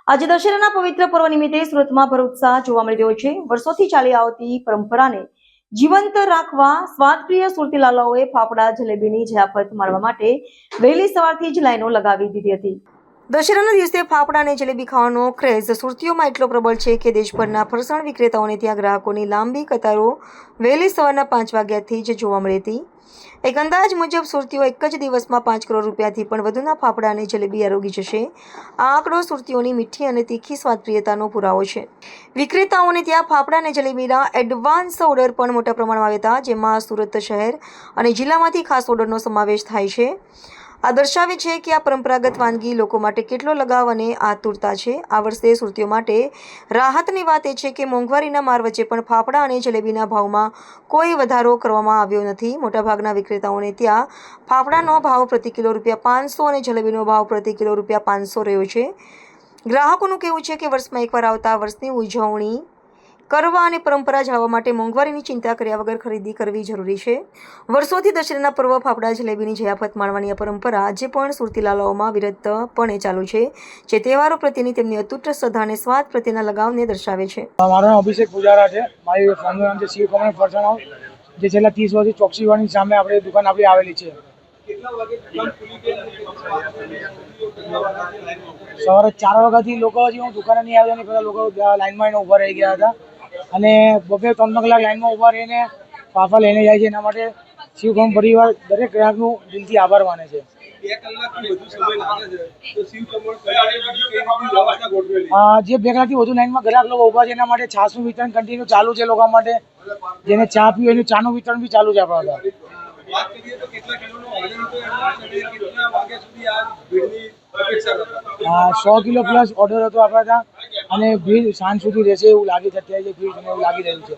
આજે દશેરાના પવિત્ર પર્વ નિમિત્તે સુરતમાં ભર ઉત્સાહ જોવા મળી રહ્યો છે। વર્ષોથી ચાલી આવતી પરંપરાને જીવંત રાખવા સ્વાદપ્રિય સુરતી લાલાઓએ ફાફડા જલેબીની જયાફત માણવા માટે વહેલી સવારથી જ લાઈનો લગાવી દીધી હતી। દશેરાના દિવસે ફાફડા અને જલેબી ખાવાનો ક્રેઝ સુરતીઓમાં એટલો પ્રબળ છે કે દેશભરના ફરસાણ વિક્રેતાઓને ત્યાં ગ્રાહકોની લાંબી કતારો વહેલી સવારના 5 વાગ્યાથી જ જોવા મળી હતી। એક અંદાજ મુજબ સુરતીઓ એક જ દિવસમાં 5 કરોડ રૂપિયાથી પણ વધુના ફાફડા અને જલેબી આરોગી જશે। આ આંકડો સુરતીઓની મીઠી અને તીખી સ્વાદપ્રિયતાનો પુરાવો છે। વિક્રેતાઓને ત્યાં ફાફડા અને જલેબીના એડવાન્સ ઓર્ડર પણ મોટા પ્રમાણમાં આવ્યા હતા, જેમાં સુરત શહેર અને જિલ્લામાંથી ખાસ ઓર્ડરનો સમાવેશ થાય છે। આ દર્શાવે છે કે આ પરંપરાગત વાનગી લોકો માટે કેટલો લગાવ અને આતુરતા છે। આ વર્ષે સુરતીઓ માટે રાહતની વાત એ છે કે મોંઘવારીના માર વચ્ચે પણ ફાફડા અને જલેબીના ભાવમાં કોઈ વધારો કરવામાં આવ્યો નથી। મોટાભાગના વિક્રેતાઓને ત્યાં ફાફડાનો ભાવ પ્રતિ કિલો ₹500 અને જલેબીનો ભાવ પ્રતિ કિલો ₹500 રહ્યો છે। ગ્રાહકોનું કહેવું છે કે વર્ષમાં એકવાર આવતા વર્ષની ઉજવણી કરવા અને પરંપરા જાળવવા માટે મોંઘવારીની ચિંતા કર્યા વગર ખરીદી કરવી જરૂરી છે। વર્ષોથી દશેરાના પર્વ ફાફડા જલેબીની જયાફત માણવાની આ પરંપરા આજે પણ સુરતી લાલાઓમાં વિરતપણે ચાલુ છે, જે તહેવારો પ્રત્યેની તેમની અતૂટ શ્રદ્ધા અને સ્વાદ પ્રત્યેના લગાવને દર્શાવે છે। મારું નામ અભિષેક પૂજારા છે। મારી ફેમિલી નામ છે શિવ કમળ ફરસાણ હાઉસ, જે છેલ્લા 30 વર્ષથી ચોકસીવાની સામે આપણી દુકાન આપણી આવેલી છે। સવારે 4 વાગ્યાથી લોકો હજી હું દુકાને નહીં આવ્યા ને પહેલાં લોકો લાઈનમાં ઊભા રહી ગયા હતા અને 2-3 કલાક લાઈનમાં ઊભા રહીને ફાફા લઈને જાય છે। એના માટે શિવકમ પરિવાર દરેક ગ્રાહકનું દિલથી આભાર માને છે। 2 કલાકથી વધુ સમય લાગે છે તો શિવકમળ પરિવારે જે 2 કલાકથી વધુ લાઈનમાં ગ્રાહક લોકો ઊભા છે એના માટે છાશનું વિતરણ કન્ટિન્યુ ચાલુ છે। લોકો માટે જેને ચા પીવું એનું ચાનું વિતરણ બી ચાલુ છે આપણા ત્યાં। વાત કરીએ તો કેટલા કિલોનો ઓર્ડર હતો અને કેટલા વાગ્યા સુધી આ ભીડની અપેક્ષા કરતા? 100 કિલો પ્લસ ઓર્ડર હતો આપણા ત્યાં અને ભીડ સાંજ સુધી રહેશે એવું લાગી છે। અત્યારે જે ભીડ એવું લાગી રહ્યું છે।